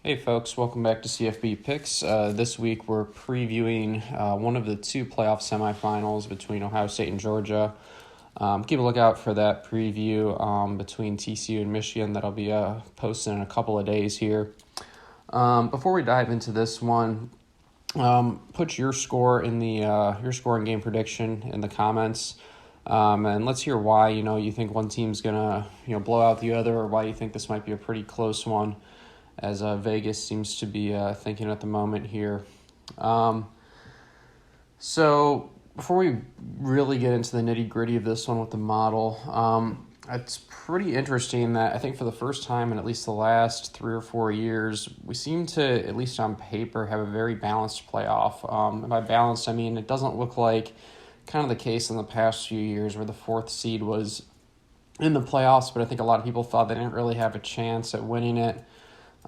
Hey folks, welcome back to CFB Picks. This week we're previewing one of the two playoff semifinals between Ohio State and Georgia. Keep a lookout for that preview between TCU and Michigan that'll be posted in a couple of days here. Before we dive into this one, put your score in the your score and game prediction in the comments, and let's hear why you think one team's gonna blow out the other, or why you think this might be a pretty close one, as Vegas seems to be thinking at the moment here. So before we really get into the nitty-gritty of this one with the model, it's pretty interesting that I think for the first time in at least the last 3 or 4 years, we seem to, at least on paper, have a very balanced playoff. And by balanced, I mean it doesn't look like kind of the case in the past few years where the fourth seed was in the playoffs, but I think a lot of people thought they didn't really have a chance at winning it.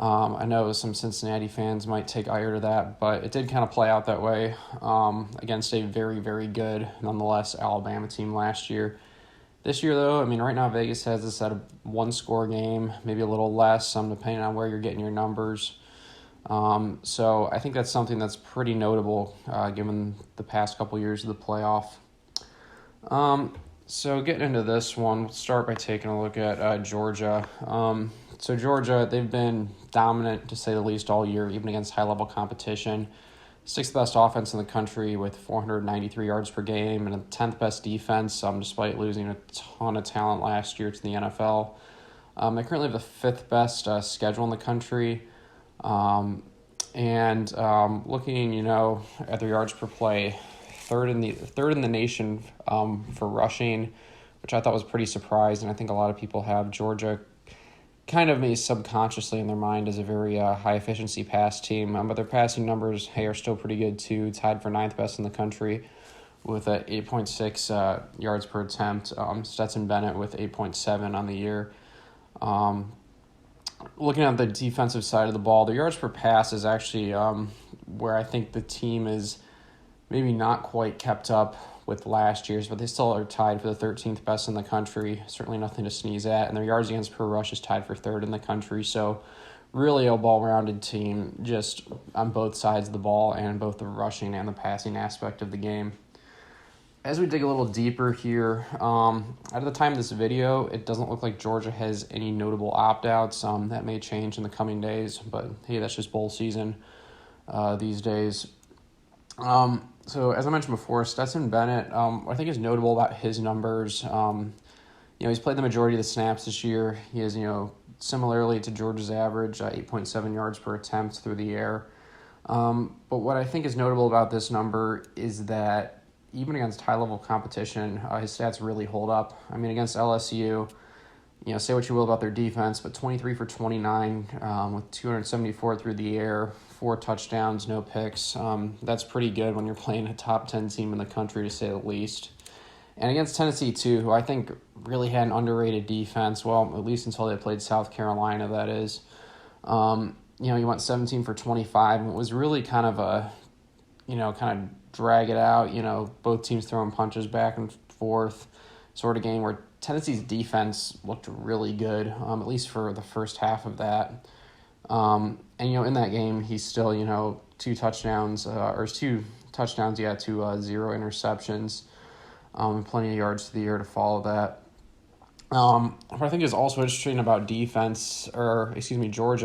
I know some Cincinnati fans might take ire to that, but it did kind of play out that way against a very, very good, nonetheless, Alabama team last year. This year, though, I mean, right now Vegas has this at a one-score game, maybe a little less, depending on where you're getting your numbers. So I think that's something that's pretty notable given the past couple years of the playoff. So getting into this one, we'll start by taking a look at Georgia. So Georgia, they've been dominant, to say the least, all year, even against high-level competition. Sixth best offense in the country with 493 yards per game, and a 10th best defense, despite losing a ton of talent last year to the NFL. They currently have the fifth best schedule in the country. Looking, at their yards per play, third in the nation for rushing, which I thought was pretty surprising. I think a lot of people have Georgia kind of maybe subconsciously in their mind as a very high-efficiency pass team. But their passing numbers, are still pretty good too, tied for ninth best in the country with 8.6 yards per attempt. Stetson Bennett with 8.7 on the year. Looking at the defensive side of the ball, their yards per pass is actually where I think the team is maybe not quite kept up with last year's, but they still are tied for the 13th best in the country. Certainly nothing to sneeze at. And their yards against per rush is tied for third in the country. So really a ball-rounded team just on both sides of the ball and both the rushing and the passing aspect of the game. As we dig a little deeper here, at the time of this video, it doesn't look like Georgia has any notable opt-outs. That may change in the coming days, but hey, that's just bowl season these days. So as I mentioned before, Stetson Bennett, I think is notable about his numbers. He's played the majority of the snaps this year. He is, similarly to Georgia's average, 8.7 yards per attempt through the air. But what I think is notable about this number is that even against high-level competition, his stats really hold up. I mean, against LSU, say what you will about their defense, but 23 for 29 with 274 through the air, 4 touchdowns, no picks. That's pretty good when you're playing a top 10 team in the country, to say the least. And against Tennessee, too, who I think really had an underrated defense, well, at least until they played South Carolina, that is. He went 17 for 25, and it was really kind of drag it out, both teams throwing punches back and forth sort of game where Tennessee's defense looked really good, at least for the first half of that. In that game, he's still, 2 touchdowns, to 0 interceptions, plenty of yards to the year to follow that. What I think is also interesting about Georgia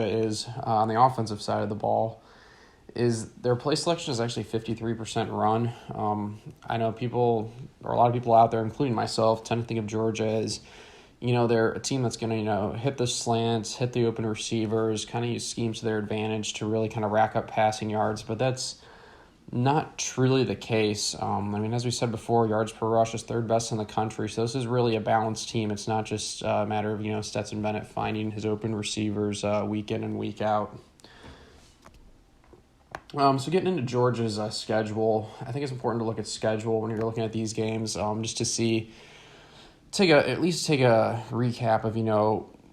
is on the offensive side of the ball, is their play selection is actually 53% run. I know a lot of people out there, including myself, tend to think of Georgia as, they're a team that's going to, hit the slants, hit the open receivers, kind of use schemes to their advantage to really kind of rack up passing yards, but that's not truly the case. As we said before, yards per rush is third best in the country, so this is really a balanced team. It's not just a matter of, Stetson Bennett finding his open receivers week in and week out. So getting into Georgia's schedule, I think it's important to look at schedule when you're looking at these games, just to at least take a recap of,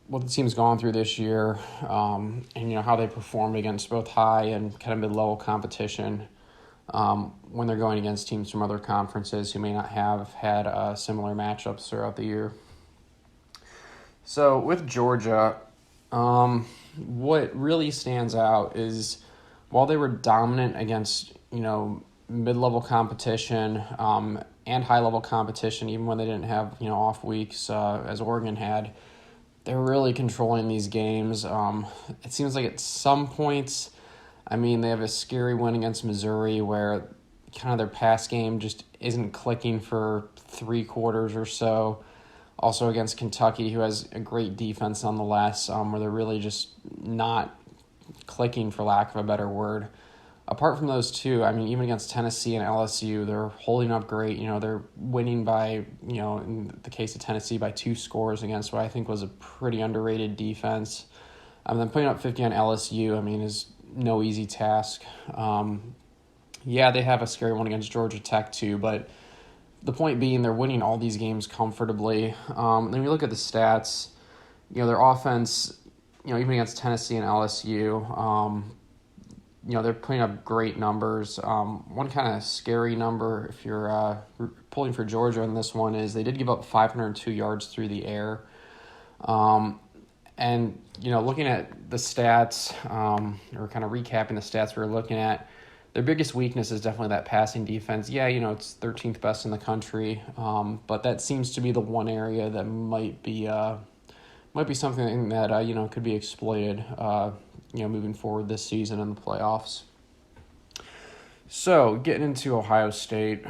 what the team's gone through this year, and, how they performed against both high and kind of mid-level competition when they're going against teams from other conferences who may not have had similar matchups throughout the year. So with Georgia, what really stands out is while they were dominant against, mid-level competition and high-level competition, even when they didn't have, off weeks as Oregon had, they're really controlling these games. It seems like at some points, they have a scary win against Missouri where kind of their pass game just isn't clicking for 3 quarters or so. Also against Kentucky, who has a great defense nonetheless, where they're really just not clicking, for lack of a better word. Apart from those two, even against Tennessee and LSU, they're holding up great. They're winning by, in the case of Tennessee, by 2 scores against what I think was a pretty underrated defense. Then putting up 50 on LSU, is no easy task. They have a scary one against Georgia Tech too, but the point being they're winning all these games comfortably. Then we look at the stats, their offense, even against Tennessee and LSU, they're putting up great numbers. One kind of scary number, if you're pulling for Georgia in this one, is they did give up 502 yards through the air. Looking at the stats, or kind of recapping the stats we were looking at, their biggest weakness is definitely that passing defense. Yeah, it's 13th best in the country, but that seems to be the one area that might be something that could be exploited moving forward this season in the playoffs. So getting into Ohio State.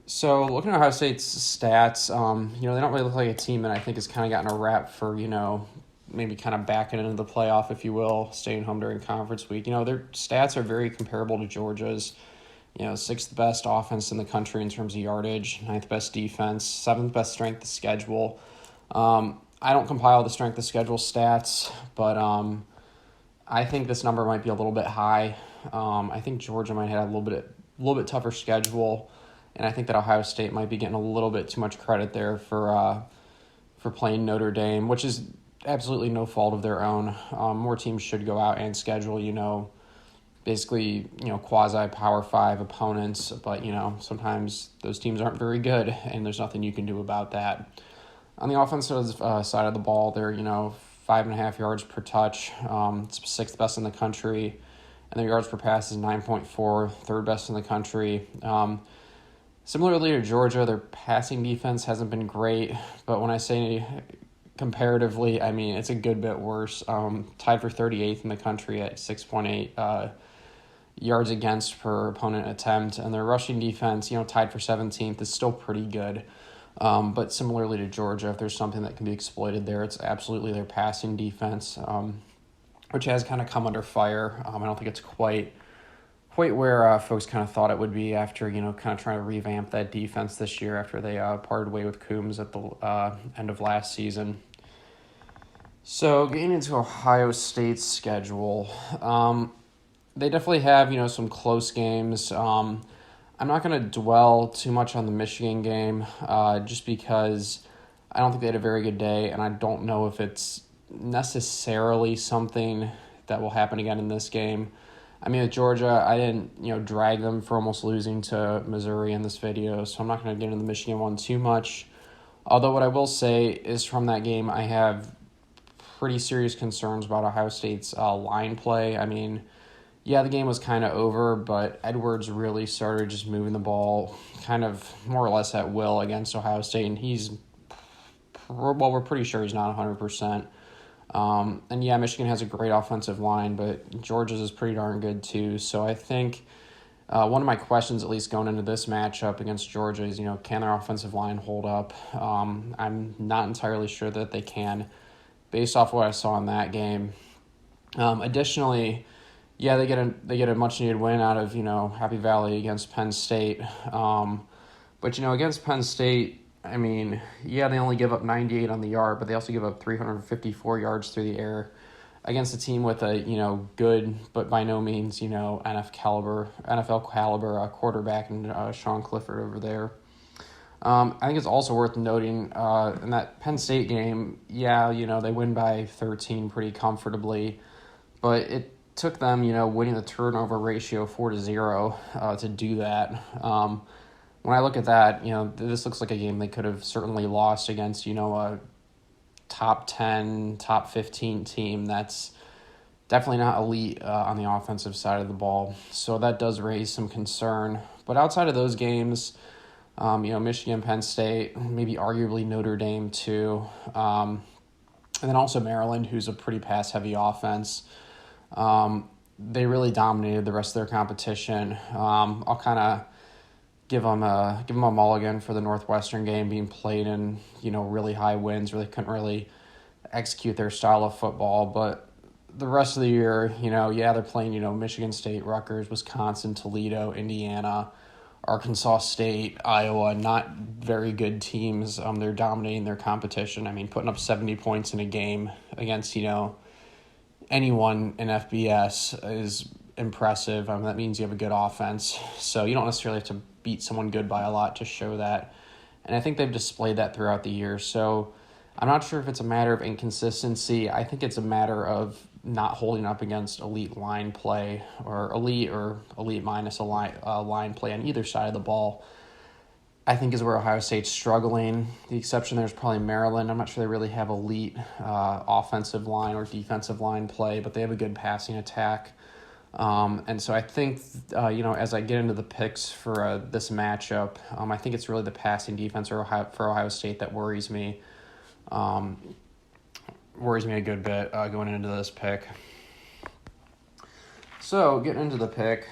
So looking at Ohio State's stats, they don't really look like a team that I think has kind of gotten a rap for maybe kind of backing into the playoff, if you will, staying home during conference week. Their stats are very comparable to Georgia's. 6th best offense in the country in terms of yardage, 9th best defense, 7th best strength of schedule. I don't compile the strength of schedule stats, but I think this number might be a little bit high. I think Georgia might have a little bit tougher schedule, and I think that Ohio State might be getting a little bit too much credit there for playing Notre Dame, which is absolutely no fault of their own. More teams should go out and schedule, basically, quasi Power 5 opponents, but, sometimes those teams aren't very good, and there's nothing you can do about that. On the offensive side of the ball, they're, 5.5 yards per touch. It's 6th best in the country, and their yards per pass is 9.4, 3rd best in the country. Similarly to Georgia, their passing defense hasn't been great, but when I say comparatively, it's a good bit worse. Tied for 38th in the country at 6.8 yards against per opponent attempt, and their rushing defense, tied for 17th, is still pretty good. But similarly to Georgia, if there's something that can be exploited there, it's absolutely their passing defense, which has kind of come under fire. I don't think it's quite where folks kind of thought it would be after, kind of trying to revamp that defense this year after they parted way with Coombs at the end of last season. So getting into Ohio State's schedule, they definitely have, some close games. I'm not going to dwell too much on the Michigan game just because I don't think they had a very good day, and I don't know if it's necessarily something that will happen again in this game. With Georgia, I didn't, drag them for almost losing to Missouri in this video, so I'm not going to get into the Michigan one too much. Although what I will say is from that game, I have pretty serious concerns about Ohio State's line play. The game was kind of over, but Edwards really started just moving the ball kind of more or less at will against Ohio State, and we're pretty sure he's not 100%. Michigan has a great offensive line, but Georgia's is pretty darn good too. So I think one of my questions, at least going into this matchup against Georgia, is, can their offensive line hold up? I'm not entirely sure that they can, based off what I saw in that game. Additionally, they get a much needed win out of Happy Valley against Penn State. But against Penn State, they only give up 98 on the yard, but they also give up 354 yards through the air against a team with a good but by no means NFL caliber quarterback and Sean Clifford over there. I think it's also worth noting in that Penn State game, they win by 13 pretty comfortably, but it took them, winning the turnover ratio 4-0 to do that. When I look at that, this looks like a game they could have certainly lost against, a top 10, top 15 team that's definitely not elite on the offensive side of the ball. So that does raise some concern. But outside of those games, Michigan, Penn State, maybe arguably Notre Dame too. And then also Maryland, who's a pretty pass-heavy offense. They really dominated the rest of their competition. I'll kind of give them a mulligan for the Northwestern game being played in really high winds. Really couldn't really execute their style of football, but the rest of the year, they're playing Michigan State, Rutgers, Wisconsin, Toledo, Indiana, Arkansas State, Iowa, not very good teams. They're dominating their competition. I mean, putting up 70 points in a game against anyone in FBS is impressive. That means you have a good offense. So you don't necessarily have to beat someone good by a lot to show that. And I think they've displayed that throughout the year. So I'm not sure if it's a matter of inconsistency. I think it's a matter of not holding up against elite line play or elite minus a line play on either side of the ball. I think is where Ohio State's struggling. The exception there is probably Maryland. I'm not sure they really have elite offensive line or defensive line play, but they have a good passing attack. And so I think, as I get into the picks for this matchup, I think it's really the passing defense for Ohio State that worries me. Worries me a good bit going into this pick. So getting into the pick,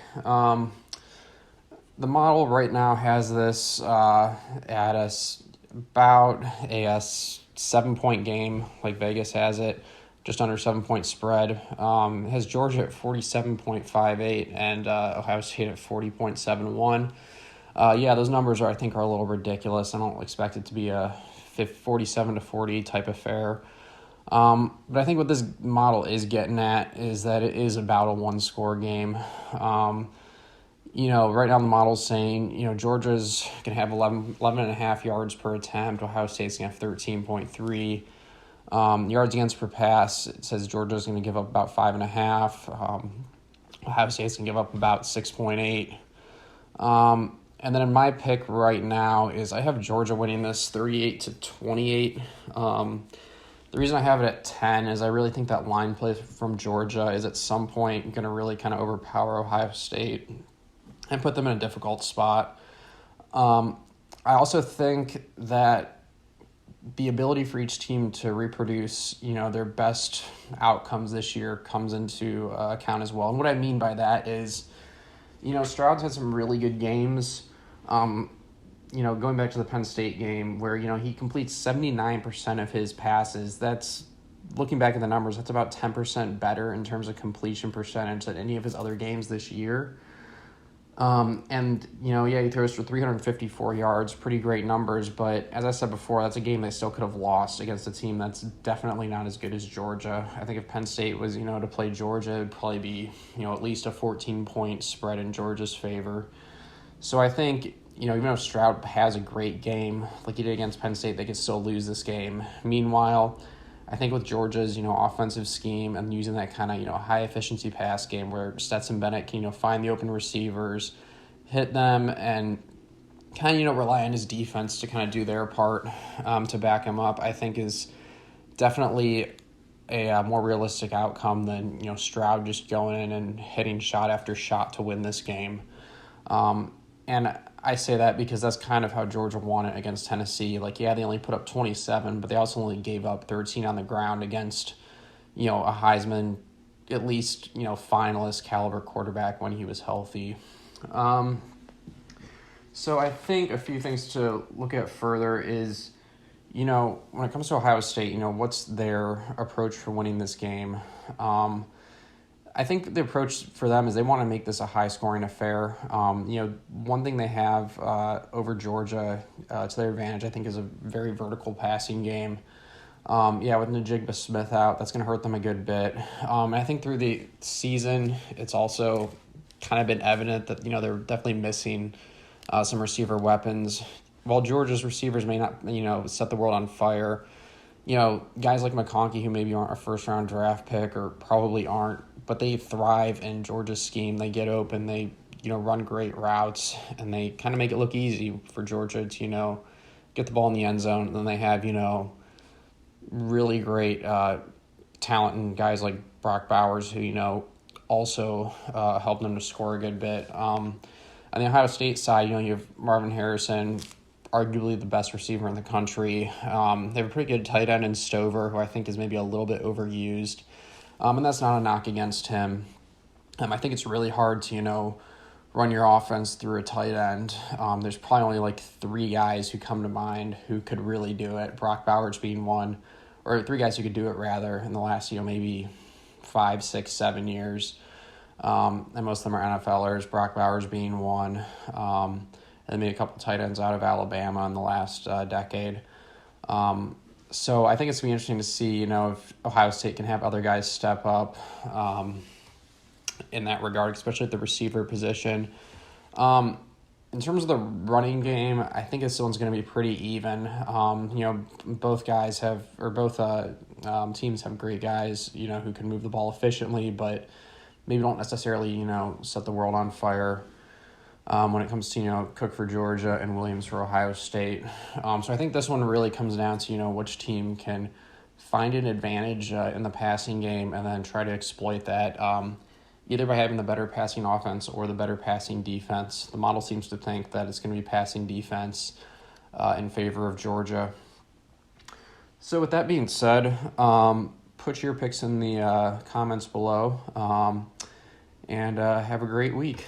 the model right now has this at about a 7-point game, like Vegas has it, just under 7-point spread. It has Georgia at 47.58 and Ohio State at 40.71. Those numbers I think are a little ridiculous. I don't expect it to be a 47-40 type affair. But I think what this model is getting at is that it is about a one-score game. Right now the model's saying, Georgia's going to have 11.5 yards per attempt. Ohio State's going to have 13.3. Yards against per pass, it says Georgia's going to give up about 5.5. Ohio State's going to give up about 6.8. And then in my pick right now is I have Georgia winning this 38-28. The reason I have it at 10 is I really think that line play from Georgia is at some point going to really kind of overpower Ohio State and put them in a difficult spot. I also think that the ability for each team to reproduce, their best outcomes this year comes into account as well. And what I mean by that is, Stroud's had some really good games. Going back to the Penn State game where, he completes 79% of his passes. That's, looking back at the numbers, that's about 10% better in terms of completion percentage than any of his other games this year. He throws for 354 yards, pretty great numbers, but as I said before, that's a game they still could have lost against a team that's definitely not as good as Georgia. I think if Penn State was, to play Georgia, it'd probably be, at least a 14-point spread in Georgia's favor. So I think, even if Stroud has a great game like he did against Penn State, they could still lose this game. Meanwhile, I think with Georgia's, offensive scheme and using that kind of, high-efficiency pass game where Stetson Bennett can, find the open receivers, hit them, and kind of, rely on his defense to kind of do their part to back him up, I think is definitely a more realistic outcome than, Stroud just going in and hitting shot after shot to win this game. And I say that because that's kind of how Georgia won it against Tennessee. They only put up 27, but they also only gave up 13 on the ground against, a Heisman, at least, finalist caliber quarterback when he was healthy. So I think a few things to look at further is, when it comes to Ohio State, what's their approach for winning this game? I think the approach for them is they want to make this a high-scoring affair. One thing they have over Georgia to their advantage, I think, is a very vertical passing game. With Najigba Smith out, that's going to hurt them a good bit. I think through the season, it's also kind of been evident that, they're definitely missing some receiver weapons. While Georgia's receivers may not, set the world on fire, guys like McConkey, who maybe aren't a first-round draft pick or probably aren't, but they thrive in Georgia's scheme. They get open, they, run great routes, and they kind of make it look easy for Georgia to, get the ball in the end zone. And then they have, really great talent in guys like Brock Bowers, who, also helped them to score a good bit. On the Ohio State side, you have Marvin Harrison, arguably the best receiver in the country. They have a pretty good tight end in Stover, who I think is maybe a little bit overused. And that's not a knock against him. I think it's really hard to, run your offense through a tight end. There's probably only like three guys who come to mind who could really do it. Brock Bowers being one, or three guys who could do it rather in the last, maybe 5, 6, 7 years. And most of them are NFLers, Brock Bowers being one. And maybe a couple tight ends out of Alabama in the last decade. So I think it's going to be interesting to see, if Ohio State can have other guys step up in that regard, especially at the receiver position. In terms of the running game, I think this one's going to be pretty even. Both teams have great guys, who can move the ball efficiently, but maybe don't necessarily, set the world on fire when it comes to, Cook for Georgia and Williams for Ohio State. So I think this one really comes down to, which team can find an advantage in the passing game and then try to exploit that either by having the better passing offense or the better passing defense. The model seems to think that it's going to be passing defense in favor of Georgia. So with that being said, put your picks in the comments below and have a great week.